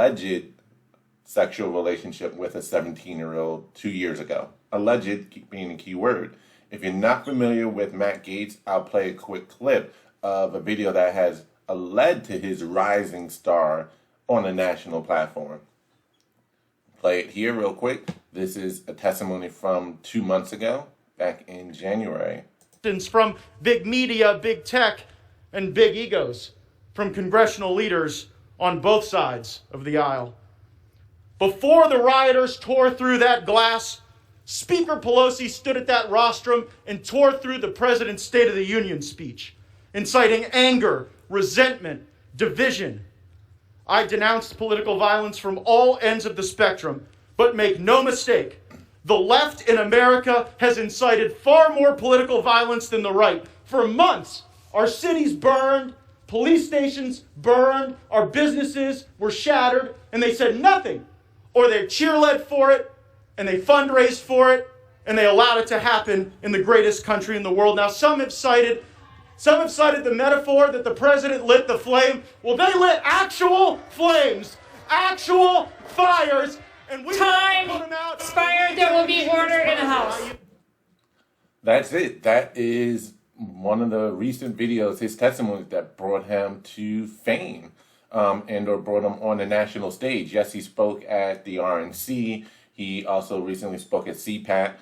alleged sexual relationship with a 17-year-old 2 years ago. Alleged being a key word. If you're not familiar with Matt Gaetz, I'll play a quick clip of a video that has led to his rising star on a national platform. Play it here real quick. This is a testimony from 2 months ago, back in January. From big media, big tech, and big egos, from congressional leaders on both sides of the aisle. Before the rioters tore through that glass, Speaker Pelosi stood at that rostrum and tore through the president's State of the Union speech, inciting anger, resentment, division. I denounced political violence from all ends of the spectrum, but make no mistake, the left in America has incited far more political violence than the right. For months, our cities burned, police stations burned, our businesses were shattered, and they said nothing. Or they cheerled for it, and they fundraised for it, and they allowed it to happen in the greatest country in the world. Now, some have cited the metaphor that the president lit the flame. Well, they lit actual flames, actual fires, and we Time put them out. expired. There will be order in the House. That's it. That is one of the recent videos, his testimony that brought him to fame, and or brought him on the national stage. Yes, he spoke at the RNC. He also recently spoke at CPAC.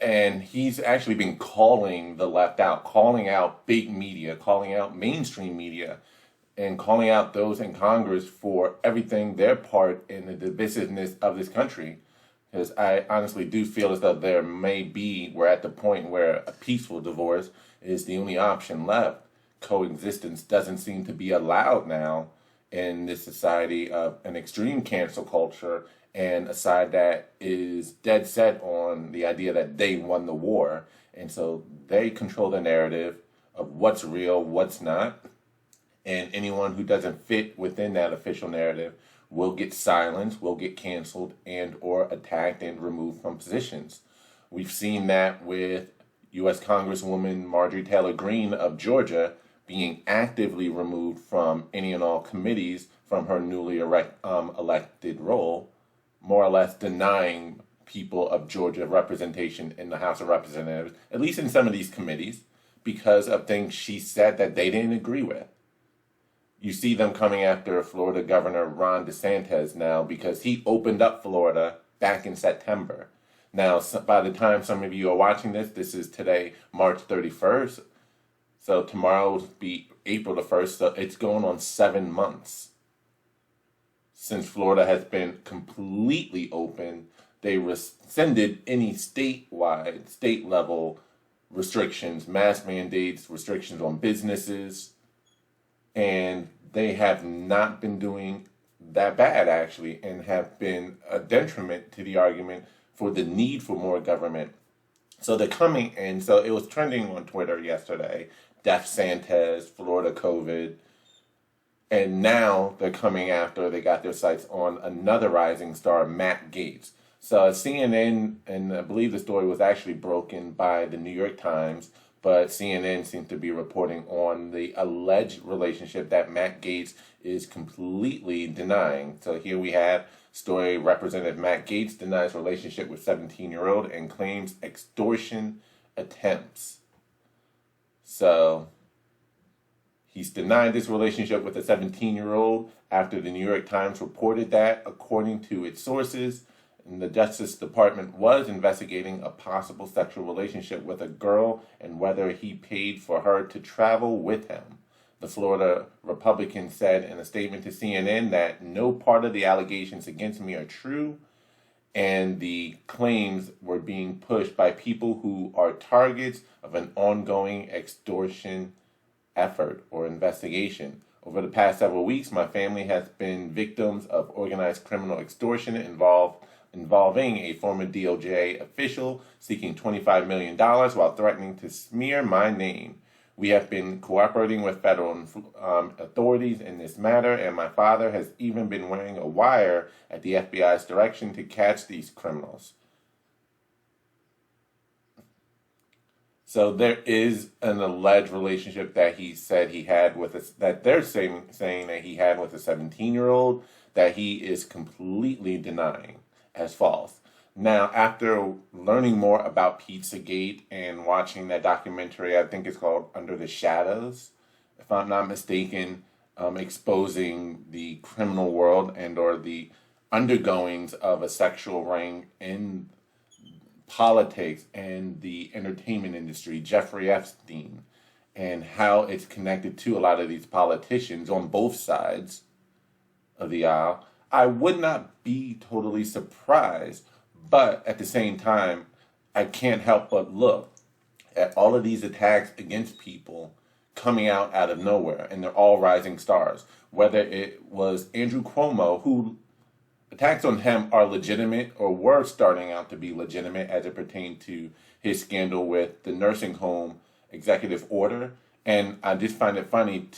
And he's actually been calling the left out, calling out big media, calling out mainstream media, and calling out those in Congress for everything their part in the divisiveness of this country. Because I honestly do feel as though we're at the point where a peaceful divorce is the only option left. Coexistence doesn't seem to be allowed now in this society of an extreme cancel culture and a side that is dead set on the idea that they won the war. And so they control the narrative of what's real, what's not. And anyone who doesn't fit within that official narrative will get silenced, will get canceled, and or attacked and removed from positions. We've seen that with U.S. Congresswoman Marjorie Taylor Greene of Georgia being actively removed from any and all committees from her newly elected role, more or less denying people of Georgia representation in the House of Representatives, at least in some of these committees, because of things she said that they didn't agree with. You see them coming after Florida Governor Ron DeSantis now because he opened up Florida back in September. Now, by the time some of you are watching this is today, March 31st. So tomorrow will be April the 1st. So it's going on 7 months since Florida has been completely open. They rescinded any state level restrictions, mask mandates, restrictions on businesses, and they have not been doing that bad, actually, and have been a detriment to the argument for the need for more government. So they're coming, and so it was trending on Twitter yesterday, Death Santas, Florida COVID, and now they're coming after, they got their sights on another rising star, Matt Gaetz. So CNN, and I believe the story was actually broken by the New York Times, but CNN seems to be reporting on the alleged relationship that Matt Gaetz is completely denying. So here we have story, Representative Matt Gaetz denies relationship with 17-year-old and claims extortion attempts. So he's denied this relationship with a 17-year-old after the New York Times reported that, according to its sources, the Justice Department was investigating a possible sexual relationship with a girl and whether he paid for her to travel with him. The Florida Republican said in a statement to CNN that no part of the allegations against me are true, and the claims were being pushed by people who are targets of an ongoing extortion effort or investigation. Over the past several weeks, my family has been victims of organized criminal extortion involving a former DOJ official seeking $25 million while threatening to smear my name. We have been cooperating with federal authorities in this matter, and my father has even been wearing a wire at the FBI's direction to catch these criminals. So there is an alleged relationship that he said he had with that they're saying that he had with a 17-year-old. that he is completely denying as false. Now, after learning more about Pizzagate and watching that documentary, I think it's called Under the Shadows, if I'm not mistaken, exposing the criminal world and or the undergoings of a sexual ring in politics and the entertainment industry, Jeffrey Epstein, and how it's connected to a lot of these politicians on both sides of the aisle, I would not be totally surprised. But at the same time, I can't help but look at all of these attacks against people coming out of nowhere, and they're all rising stars. Whether it was Andrew Cuomo, who attacks on him are legitimate or were starting out to be legitimate as it pertained to his scandal with the nursing home executive order. And I just find it funny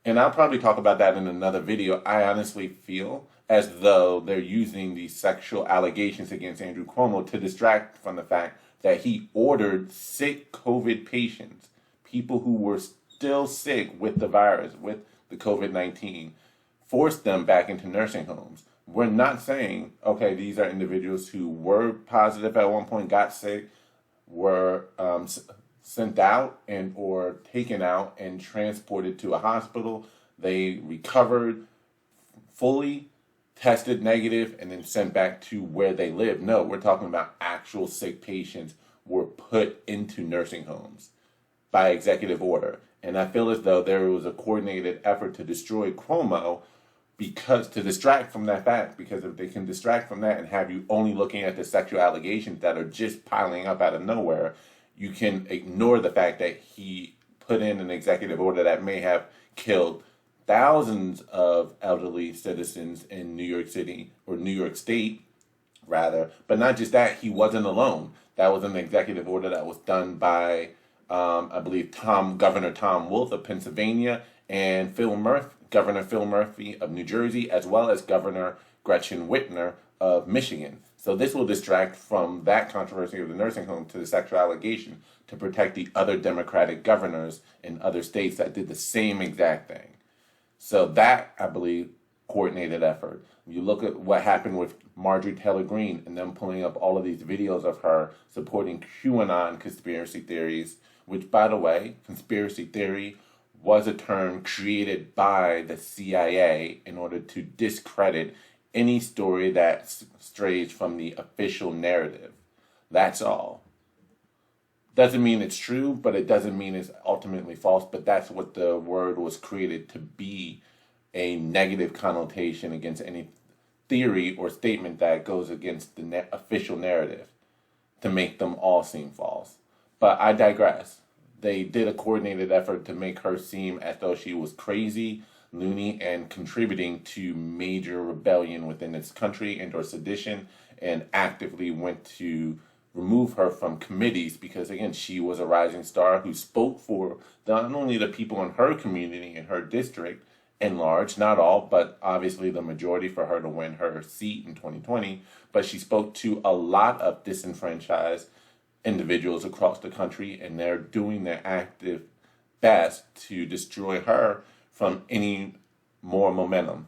and I'll probably talk about that in another video. I honestly feel as though they're using these sexual allegations against Andrew Cuomo to distract from the fact that he ordered sick COVID patients, people who were still sick with the virus, with the COVID-19, forced them back into nursing homes. We're not saying, okay, these are individuals who were positive at one point, got sick, were sent out and or taken out and transported to a hospital. They recovered fully, tested negative, and then sent back to where they live. No, we're talking about actual sick patients were put into nursing homes by executive order. And I feel as though there was a coordinated effort to destroy Cuomo to distract from that fact, because if they can distract from that and have you only looking at the sexual allegations that are just piling up out of nowhere, you can ignore the fact that he put in an executive order that may have killed thousands of elderly citizens in New York City, or New York State, rather. But not just that, he wasn't alone. That was an executive order that was done by, I believe, Governor Tom Wolf of Pennsylvania, and Governor Phil Murphy of New Jersey, as well as Governor Gretchen Whitmer of Michigan. So this will distract from that controversy of the nursing home to the sexual allegation to protect the other Democratic governors in other states that did the same exact thing. So that, I believe, coordinated effort. You look at what happened with Marjorie Taylor Greene and them pulling up all of these videos of her supporting QAnon conspiracy theories, which, by the way, conspiracy theory was a term created by the CIA in order to discredit any story that strays from the official narrative. That's all. Doesn't mean it's true, but it doesn't mean it's ultimately false. But that's what the word was created to be, a negative connotation against any theory or statement that goes against the official narrative, to make them all seem false. But I digress. They did a coordinated effort to make her seem as though she was crazy, loony, and contributing to major rebellion within its country and or sedition, and actively went to remove her from committees because, again, she was a rising star who spoke for not only the people in her community and her district in large, not all, but obviously the majority for her to win her seat in 2020, but she spoke to a lot of disenfranchised individuals across the country, and they're doing their active best to destroy her from any more momentum.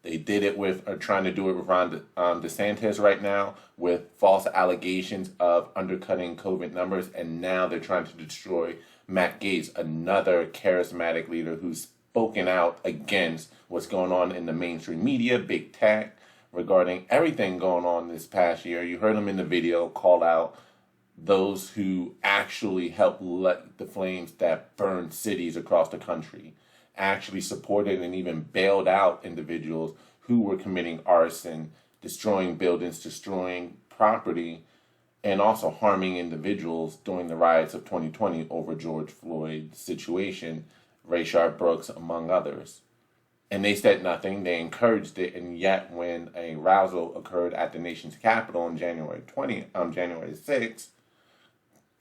They did it trying to do it with Ron DeSantis right now, with false allegations of undercutting COVID numbers, and now they're trying to destroy Matt Gaetz, another charismatic leader who's spoken out against what's going on in the mainstream media, big tech, regarding everything going on this past year. You heard him in the video call out those who actually helped light the flames that burned cities across the country, actually supported and even bailed out individuals who were committing arson, destroying buildings, destroying property, and also harming individuals during the riots of 2020 over George Floyd's situation, Rayshard Brooks, among others. And they said nothing, they encouraged it, and yet when a rousal occurred at the nation's capital on January 6th,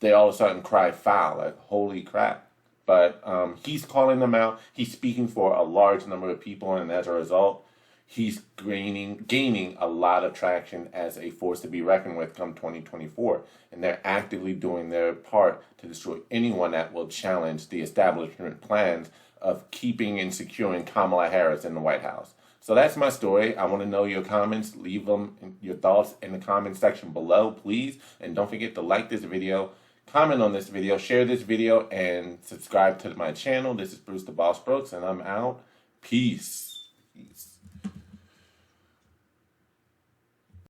they all of a sudden cried foul, like, holy crap. But he's calling them out. He's speaking for a large number of people, and as a result, he's gaining a lot of traction as a force to be reckoned with come 2024. And they're actively doing their part to destroy anyone that will challenge the establishment plans of keeping and securing Kamala Harris in the White House. So that's my story. I want to know your comments. Leave them, your thoughts in the comment section below, please. And don't forget to like this video, comment on this video, share this video, and subscribe to my channel. This is Bruce the Boss Brooks, and I'm out. Peace. Peace.